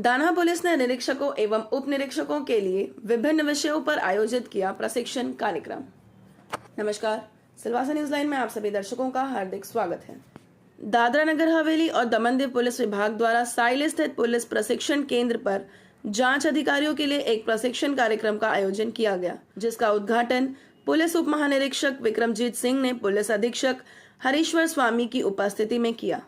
दाना पुलिस ने निरीक्षकों एवं उप निरीक्षकों के लिए विभिन्न विषयों पर आयोजित किया प्रशिक्षण कार्यक्रम। नमस्कार, सिलवासा न्यूज लाइन में आप सभी दर्शकों का हार्दिक स्वागत है। दादरा नगर हवेली और दमन दीव पुलिस विभाग द्वारा साइल स्थित पुलिस प्रशिक्षण केंद्र पर जांच अधिकारियों के लिए एक प्रशिक्षण कार्यक्रम का आयोजन किया गया, जिसका उद्घाटन पुलिस उप महानिरीक्षक विक्रमजीत सिंह ने पुलिस अधीक्षक हरीश्वर स्वामी की उपस्थिति में किया।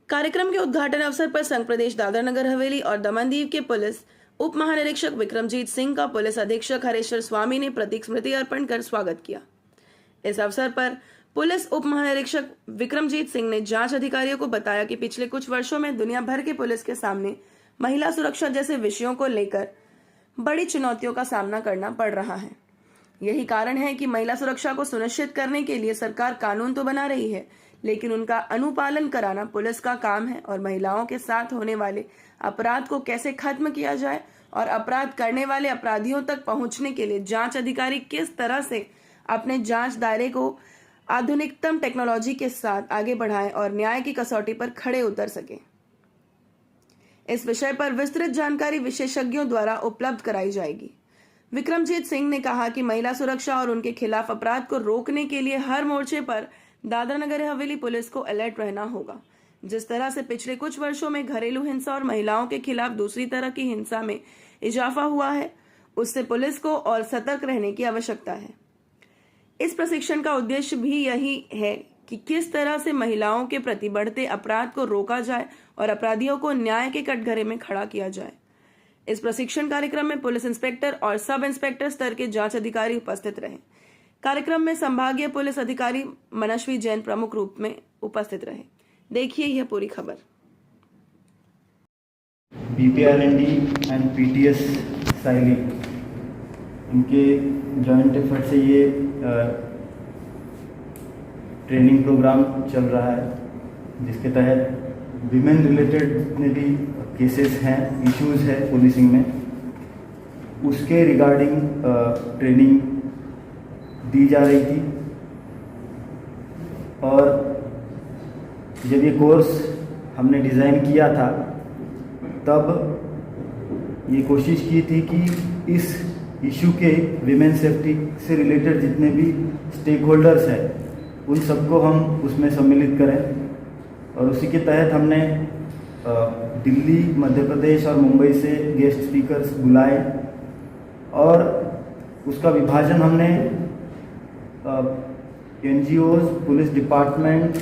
कार्यक्रम के उद्घाटन अवसर पर संघ प्रदेश दादरा नगर हवेली और दमन दीव के पुलिस उप महानिरीक्षक विक्रमजीत सिंह का पुलिस अधीक्षक हरीश्वर स्वामी ने प्रतीक स्मृति अर्पण कर स्वागत किया। इस अवसर पर पुलिस उप महानिरीक्षक विक्रमजीत सिंह ने जांच अधिकारियों को बताया कि पिछले कुछ वर्षों में दुनिया भर के पुलिस के सामने महिला सुरक्षा जैसे विषयों को लेकर बड़ी चुनौतियों का सामना करना पड़ रहा है। यही कारण है कि महिला सुरक्षा को सुनिश्चित करने के लिए सरकार कानून तो बना रही है, लेकिन उनका अनुपालन कराना पुलिस का काम है और महिलाओं के साथ होने वाले अपराध को कैसे खत्म किया जाए और अपराध करने वाले अपराधियों तक पहुंचने के लिए जांच अधिकारी किस तरह से अपने जांच दायरे को आधुनिकतम टेक्नोलॉजी के साथ आगे बढ़ाएं और न्याय की कसौटी पर खड़े उतर सके। इस विषय पर विस्तृत जानकारी विशेषज्ञों द्वारा उपलब्ध कराई जाएगी। विक्रमजीत सिंह ने कहा कि महिला सुरक्षा और उनके खिलाफ अपराध को रोकने के लिए हर मोर्चे पर दादरा नगर हवेली पुलिस को अलर्ट रहना होगा। जिस तरह से पिछले कुछ वर्षों में घरेलू हिंसा और महिलाओं के खिलाफ दूसरी तरह की हिंसा में इजाफा हुआ है, उससे पुलिस को और सतर्क रहने की आवश्यकता है। इस प्रशिक्षण का उद्देश्य भी यही है कि किस तरह से महिलाओं के प्रति बढ़ते अपराध को रोका जाए और अपराधियों को न्याय के कटघरे में खड़ा किया जाए। इस प्रशिक्षण कार्यक्रम में पुलिस इंस्पेक्टर और सब इंस्पेक्टर स्तर के जांच अधिकारी उपस्थित रहे। कार्यक्रम में संभागीय पुलिस अधिकारी मनस्वी जैन प्रमुख रूप में उपस्थित रहे। देखिए यह पूरी खबर। BPRND एंड PTS साइली इनके जॉइंट एफर्ट से ये ट्रेनिंग प्रोग्राम चल रहा है, जिसके तहत विमेन रिलेटेड जितने भी केसेस हैं, इश्यूज है पुलिसिंग में, उसके रिगार्डिंग ट्रेनिंग दी जा रही थी। और जब ये कोर्स हमने डिज़ाइन किया था तब ये कोशिश की थी कि इस इशू के विमेन सेफ्टी से रिलेटेड जितने भी स्टेक होल्डर्स हैं उन सबको हम उसमें सम्मिलित करें। और उसी के तहत हमने दिल्ली, मध्य प्रदेश और मुंबई से गेस्ट स्पीकर्स बुलाए और उसका विभाजन हमने NGOs, police department,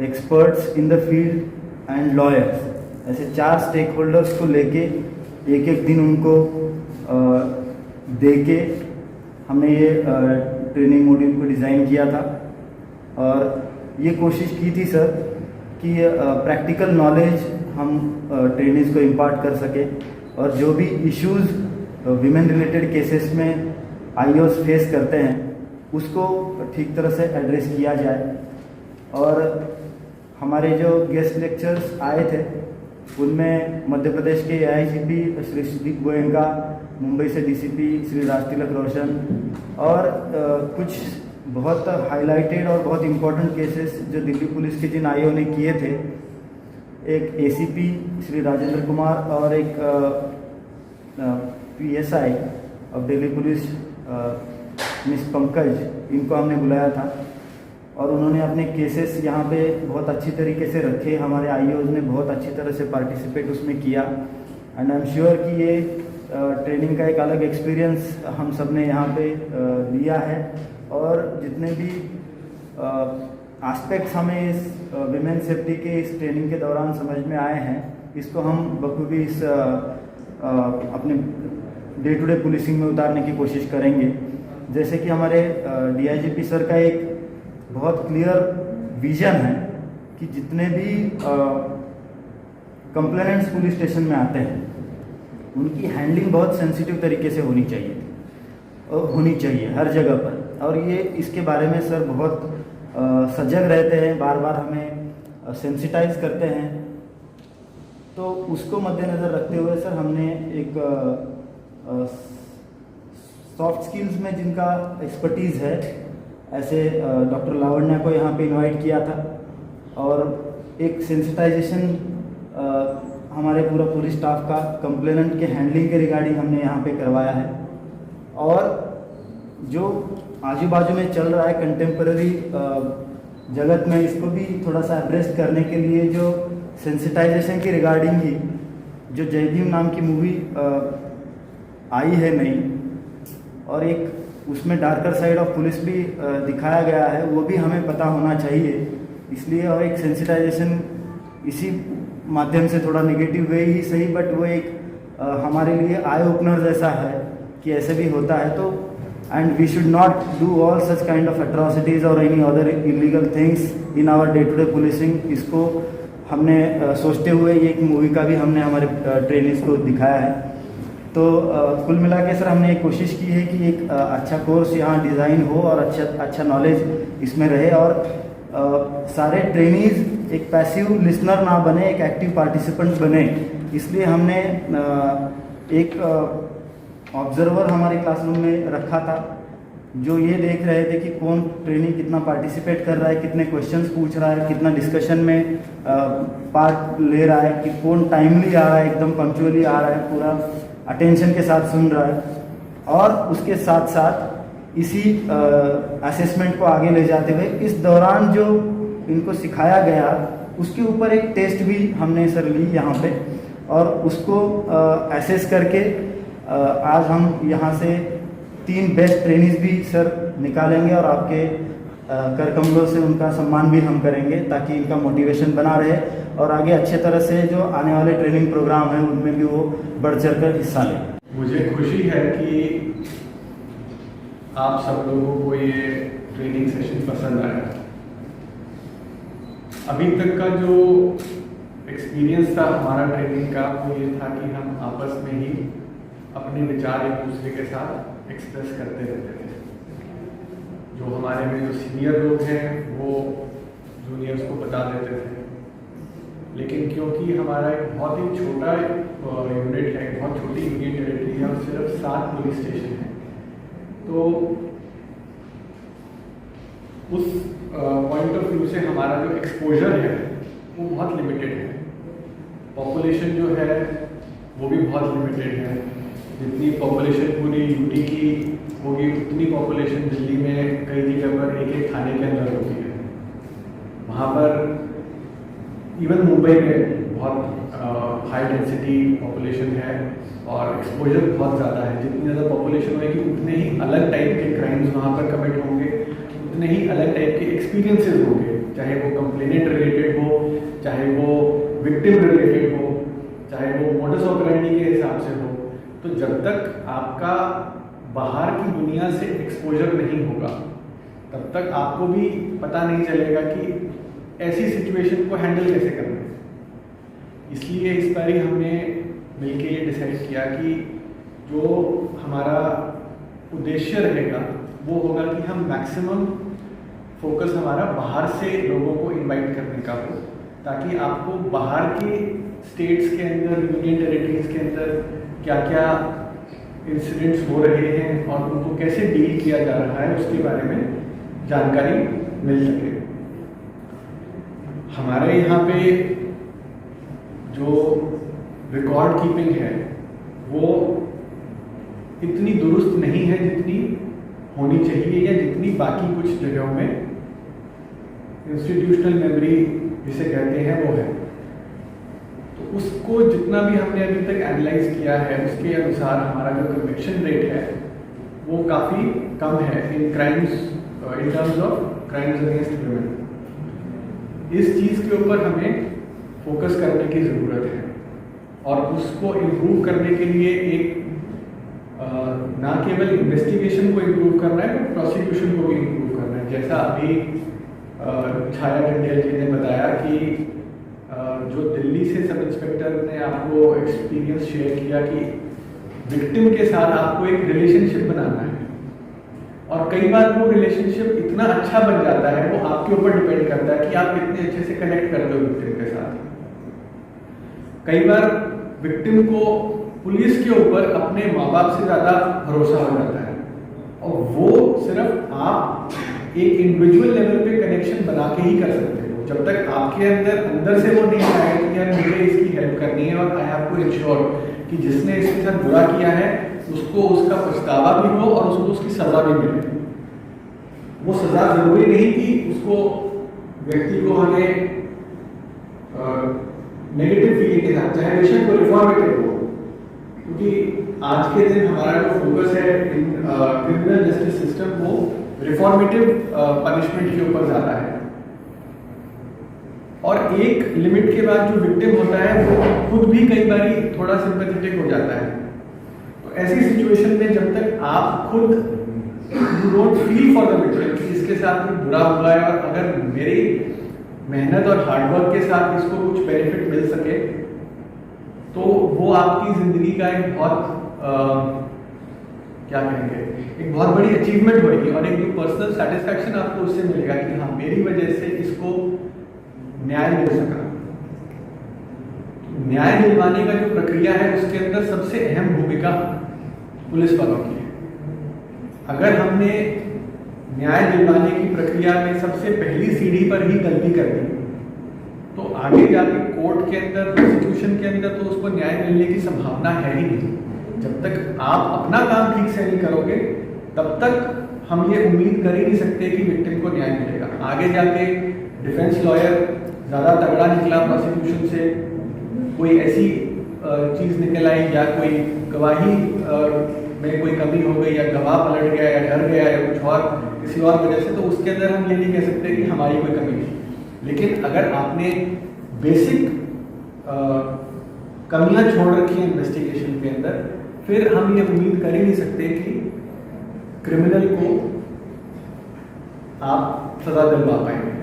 experts in the field and lawyers, ऐसे 4 स्टेक होल्डर्स को लेके एक एक दिन उनको दे के हमने ये ट्रेनिंग मॉड्यूल को डिज़ाइन किया था। और ये कोशिश की थी सर कि प्रैक्टिकल नॉलेज हम ट्रेनिंग्स को इम्पार्ट कर सके और जो भी इश्यूज विमेन रिलेटेड केसेस में IOs फेस करते हैं उसको ठीक तरह से एड्रेस किया जाए। और हमारे जो गेस्ट लेक्चर्स आए थे उनमें मध्य प्रदेश के AIGP श्री सुदीप गोयनका, मुंबई से DCP श्री राज तिलक रोशन और कुछ बहुत हाईलाइटेड और बहुत इम्पोर्टेंट केसेस जो दिल्ली पुलिस के जिन IO ने किए थे, एक ACP श्री राजेंद्र कुमार और एक PSI of Delhi police miss Pankaj, इनको हमने बुलाया था और उन्होंने अपने केसेस यहाँ पे बहुत अच्छी तरीके से रखे। हमारे IOs ने बहुत अच्छी तरह से पार्टिसिपेट उसमें किया एंड आई एम श्योर कि ये ट्रेनिंग का एक अलग एक्सपीरियंस हम सब ने यहाँ पे लिया है। और जितने भी एस्पेक्ट्स हमें इस विमेन सेफ्टी के इस ट्रेनिंग के दौरान समझ में आए हैं, इसको हम बखूबी इस अपने डे टू डे पुलिसिंग में उतारने की कोशिश करेंगे। जैसे कि हमारे DIGP सर का एक बहुत क्लियर विजन है कि जितने भी कंप्लेनेंट्स पुलिस स्टेशन में आते हैं उनकी हैंडलिंग बहुत सेंसिटिव तरीके से होनी चाहिए हर जगह पर। और ये इसके बारे में सर बहुत सजग रहते हैं, बार बार हमें सेंसिटाइज करते हैं। तो उसको मद्देनज़र रखते हुए सर हमने एक सॉफ्ट स्किल्स में जिनका एक्सपर्टीज़ है, ऐसे डॉक्टर लावण्या को यहाँ पे इनवाइट किया था और एक सेंसिटाइजेशन हमारे पूरा पुलिस स्टाफ का कंप्लेनेंट के हैंडलिंग के रिगार्डिंग हमने यहाँ पे करवाया है। और जो आजू बाजू में चल रहा है कंटेम्पररी जगत में, इसको भी थोड़ा सा एड्रेस करने के लिए जो सेंसिटाइजेशन की रिगार्डिंग ही जो जय भीम नाम की मूवी आई है नई, और एक उसमें डार्कर साइड ऑफ पुलिस भी दिखाया गया है, वो भी हमें पता होना चाहिए इसलिए। और एक सेंसिटाइजेशन इसी माध्यम से, थोड़ा नेगेटिव वे ही सही, बट वो एक हमारे लिए आई ओपनर जैसा है कि ऐसे भी होता है। तो and we should not do all such kind of atrocities और any other illegal things in our day to day policing. इसको हमने सोचते हुए ये एक मूवी का भी हमने हमारे ट्रेनिंग्स को दिखाया है। तो कुल मिला के सर हमने एक कोशिश की है कि एक अच्छा कोर्स यहाँ डिज़ाइन हो और अच्छा नॉलेज इसमें रहे, और सारे ट्रेनीज एक पैसिव लिसनर ना बने, एक एक्टिव पार्टिसिपेंट बने। इसलिए हमने एक ऑब्जर्वर हमारे क्लासरूम में रखा था, जो ये देख रहे थे कि कौन ट्रेनी कितना पार्टिसिपेट कर रहा है, कितने क्वेश्चंस पूछ रहा है, कितना डिस्कशन में पार्ट ले रहा है, कि कौन टाइमली आ रहा है, एकदम पंक्चुअली आ रहा है, पूरा अटेंशन के साथ सुन रहा है। और उसके साथ साथ इसी असेसमेंट को आगे ले जाते हुए इस दौरान जो इनको सिखाया गया उसके ऊपर एक टेस्ट भी हमने सर ली यहाँ पे, और उसको असेस करके आज हम यहाँ से 3 बेस्ट ट्रेनिज भी सर निकालेंगे, और आपके कर कमलों से उनका सम्मान भी हम करेंगे, ताकि इनका मोटिवेशन बना रहे और आगे अच्छे तरह से जो आने वाले ट्रेनिंग प्रोग्राम हैं उनमें भी वो बढ़ चढ़ कर हिस्सा लें। मुझे खुशी है कि आप सब लोगों को ये ट्रेनिंग सेशन पसंद आया। अभी तक का जो एक्सपीरियंस था हमारा ट्रेनिंग का, वो ये था कि हम आपस में ही अपने विचार एक दूसरे के साथ एक्सप्रेस करते रहते थे। जो हमारे में जो सीनियर लोग हैं वो जूनियर्स को बता देते थे, लेकिन क्योंकि हमारा एक बहुत ही छोटा यूनिट है, बहुत छोटी यूनियन टेरिटरी है और सिर्फ 7 पुलिस स्टेशन है, तो उस पॉइंट ऑफ व्यू से हमारा जो एक्सपोजर है वो बहुत लिमिटेड है। पॉपुलेशन जो है वो भी बहुत लिमिटेड है। जितनी पॉपुलेशन पूरी यूटी की होगी उतनी पॉपुलेशन दिल्ली में कई जगह पर एक थाने के अंदर होती है। वहाँ पर इवन मुंबई में बहुत हाई डेंसिटी पॉपुलेशन है और एक्सपोजर बहुत ज़्यादा है। जितनी ज़्यादा पॉपुलेशन होगी उतने ही अलग टाइप के क्राइम्स वहाँ पर कमिट होंगे, उतने ही अलग टाइप के एक्सपीरियंसेस होंगे, चाहे वो कंप्लेनेंट रिलेटेड हो, चाहे वो विक्टिम रिलेटेड हो, चाहे वो मोडस ऑपरेंडी के हिसाब से हो। तो जब तक आपका बाहर की दुनिया से एक्सपोजर नहीं होगा तब तक आपको भी पता नहीं चलेगा कि ऐसी सिचुएशन को हैंडल कैसे करना है। इसलिए इस बार ही हमने मिलके ये डिसाइड किया कि जो हमारा उद्देश्य रहेगा वो होगा कि हम मैक्सिमम फोकस हमारा बाहर से लोगों को इनवाइट करने का हो, ताकि आपको बाहर के स्टेट्स के अंदर, यूनियन टेरिटरीज के अंदर क्या क्या इंसिडेंट्स हो रहे हैं और उनको कैसे डील किया जा रहा है उसके बारे में जानकारी मिल सके। हमारे यहाँ पे जो रिकॉर्ड कीपिंग है वो इतनी दुरुस्त नहीं है जितनी होनी चाहिए या जितनी बाकी कुछ जगहों में इंस्टीट्यूशनल मेमोरी जिसे कहते हैं वो है। तो उसको जितना भी हमने अभी तक एनालाइज किया है उसके अनुसार हमारा जो कन्विक्शन रेट है वो काफ़ी कम है in crimes, in terms of crimes against women. इस चीज़ के ऊपर हमें फोकस करने की ज़रूरत है और उसको इम्प्रूव करने के लिए एक ना केवल इन्वेस्टिगेशन को इम्प्रूव करना है बट प्रोसिक्यूशन को भी इम्प्रूव करना है। जैसा अभी छाया टंडेल जी ने बताया कि जो दिल्ली से सब इंस्पेक्टर ने आपको एक्सपीरियंस शेयर किया कि विक्टिम के साथ आपको एक रिलेशनशिप बनाना है और कई बार वो रिलेशनशिप इतना अच्छा बन जाता है, वो आपके ऊपर डिपेंड करता है कि आप कितने अच्छे से कनेक्ट करते हो विक्टिम के साथ। कई बार विक्टिम को पुलिस के ऊपर अपने माँ बाप से ज़्यादा भरोसा हो जाता है और वो सिर्फ आप एक इंडिविजुअल लेवल पे कनेक्शन बना के ही कर सकते हो। जब तक आपके अंदर से वो नहीं आए कि यार मुझे इसकी हेल्प करनी है और आई हैव टू इंश्योर कि जिसने इसके साथ बुरा किया है उसको उसका पछतावा भी हो और उसको उसकी सजा भी मिले। वो सजा जरूरी नहीं कि उसको व्यक्ति को हमें नेगेटिव फीलिंग के साथ, चाहे बेशक वो रिफॉर्मेटिव हो, क्योंकि आज के दिन हमारा जो फोकस है इन क्रिमिनल जस्टिस सिस्टम वो रिफॉर्मेटिव पनिशमेंट के ऊपर ज्यादा है। और एक लिमिट के बाद जो विक्टिम होता है वो खुद भी कई बार थोड़ा सिंपैथेटिक हो जाता है। तो ऐसी सिचुएशन में जब तक आप खुद you don't feel for the victim कि इसके साथ कुछ बुरा हुआ है और अगर मेरी मेहनत और हार्डवर्क के साथ इसको कुछ बेनिफिट मिल सके तो वो आपकी जिंदगी का एक बहुत क्या कहेंगे, एक बहुत बड़ी अचीवमेंट होगी और एक जो पर्सनल सेटिस्फैक्शन आपको उससे मिलेगा कि हाँ मेरी वजह से इसको न्याय मिल सका। न्याय दिलवाने का जो प्रक्रिया है उसके अंदर सबसे अहम भूमिका पुलिस वालों की है। अगर हमने न्याय दिलवाने की प्रक्रिया में सबसे पहली सीढ़ी पर ही गलती कर दी तो आगे जाके कोर्ट के अंदर, प्रोसिक्यूशन के अंदर तो उसको न्याय मिलने की संभावना है ही नहीं। जब तक आप अपना काम ठीक से नहीं करोगे तब तक हम ये उम्मीद कर ही नहीं सकते कि विक्टिम को न्याय मिलेगा। आगे जाके डिफेंस लॉयर ज़्यादा तगड़ा निकला प्रोसिक्यूशन से, कोई ऐसी चीज़ निकल आई या कोई गवाही में कोई कमी हो गई या गवाह पलट गया या डर गया या कुछ और किसी और वजह से, तो उसके अंदर हम ये नहीं कह सकते कि हमारी कोई कमी थी। लेकिन अगर आपने बेसिक कमियां छोड़ रखी हैं इन्वेस्टिगेशन के अंदर, फिर हम ये उम्मीद कर ही नहीं सकते कि क्रिमिनल को आप सजा दिलवा पाएंगे।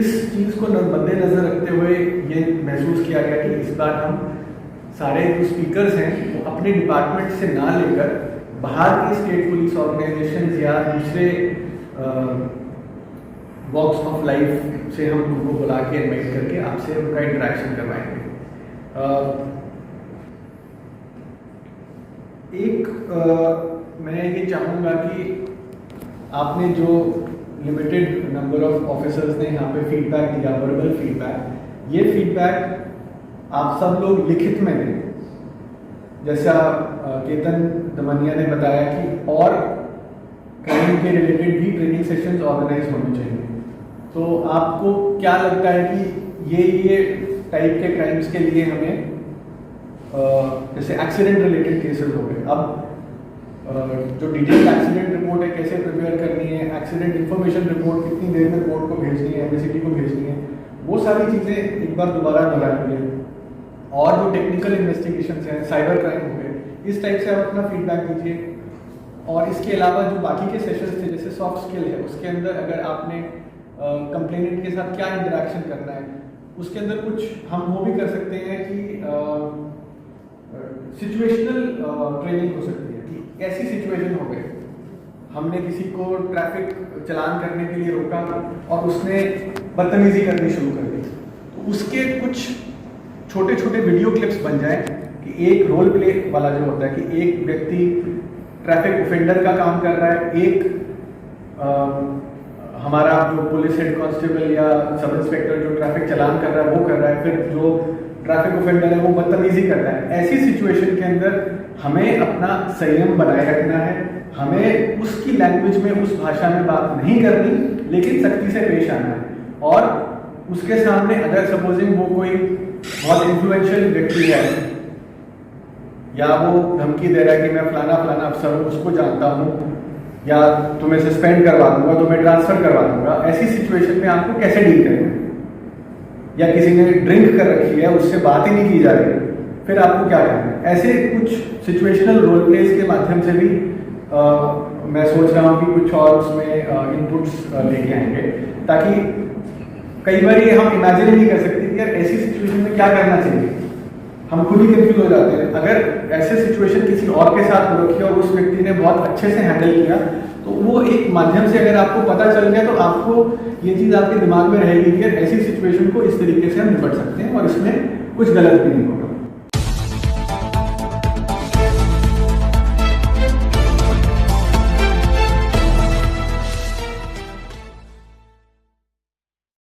इस चीज को मद्देनजर रखते हुए ये महसूस किया गया कि इस बार हम सारे जो स्पीकर्स हैं वो अपने डिपार्टमेंट से ना लेकर बाहर की स्टेट पुलिस ऑर्गेनाइजेशन या दूसरे वॉक्स ऑफ लाइफ से हम उनको बुला के इन्वाइट करके आपसे उनका इंटरेक्शन करवाएंगे। मैं ये चाहूँगा कि आपने जो लिमिटेड नंबर ऑफ ऑफिसर्स ने यहाँ पे फीडबैक दिया, वर्बल फीडबैक, ये फीडबैक आप सब लोग लिखित में दें। जैसा केतन दमनिया ने बताया कि और क्राइम के रिलेटेड भी ट्रेनिंग सेशंस ऑर्गेनाइज होने चाहिए। तो आपको क्या लगता है कि ये टाइप के क्राइम्स के लिए हमें जैसे एक्सीडेंट रिलेटेड केसेस हो गए, अब जो डिटेल एक्सीडेंट रिपोर्ट है कैसे प्रिपेयर करनी है, एक्सीडेंट इंफॉर्मेशन रिपोर्ट कितनी देर में कोर्ट को भेजनी है, एमएससीटी को भेजनी है, वो सारी चीज़ें एक बार दोबारा दोहराएंगे। और जो टेक्निकल इन्वेस्टिगेशन हैं, साइबर क्राइम हो गए, इस टाइप से आप अपना फीडबैक दीजिए। और इसके अलावा जो बाकी के सेशंस थे जैसे सॉफ्ट स्किल है, उसके अंदर अगर आपने कंप्लेनेंट के साथ क्या इंटरेक्शन करना है, उसके अंदर कुछ हम वो भी कर सकते हैं कि सिचुएशनल ट्रेनिंग हो सकती है कि ऐसी सिचुएशन हो गई, हमने किसी को ट्रैफिक चलान करने के लिए रोका और उसने बदतमीजी करनी शुरू कर दी, तो उसके कुछ छोटे छोटे वीडियो क्लिप्स बन जाए कि एक रोल प्ले वाला जो होता है कि एक व्यक्ति ट्रैफिक ऑफेंडर का काम कर रहा है, एक हमारा जो पुलिस हेड कांस्टेबल या सब इंस्पेक्टर जो ट्रैफिक चलान कर रहा है वो कर रहा है, फिर जो ट्रैफिक ऑफेंडर है वो बदतमीजी कर रहा है। ऐसी सिचुएशन के अंदर हमें अपना संयम बनाए रखना है, हमें उसकी लैंग्वेज में, उस भाषा में बात नहीं करनी, लेकिन सख्ती से पेश आना है। और उसके सामने अगर सपोजिंग वो कोई बहुत इन्फ्लुएंशियल व्यक्ति है या वो धमकी दे रहा है कि मैं फलाना फलाना अफसर हूँ, उसको जानता हूँ, या तुम्हें सस्पेंड करवा दूंगा, तुम्हें ट्रांसफर करवा दूंगा, ऐसी सिचुएशन में आपको कैसे डील करना है? या किसी ने ड्रिंक कर रखी है, उससे बात ही नहीं की जा रही, फिर आपको क्या करना है? ऐसे कुछ सिचुएशनल रोल प्लेस के माध्यम से भी मैं सोच रहा हूँ कि कुछ और उसमें इनपुट्स लेके आएंगे, ताकि कई बार ये हम इमेजिन नहीं कर सकते कि यार ऐसी सिचुएशन में क्या करना चाहिए, हम खुद ही कंफ्यूज हो जाते हैं। अगर ऐसे सिचुएशन किसी और के साथ हो रखी है और उस व्यक्ति ने बहुत अच्छे से हैंडल किया, तो वो एक माध्यम से अगर आपको पता चल गया तो आपको ये चीज़ आपके दिमाग में रहेगी कि ऐसी सिचुएशन को इस तरीके से हम निपट सकते हैं और इसमें कुछ गलत भी नहीं होगा।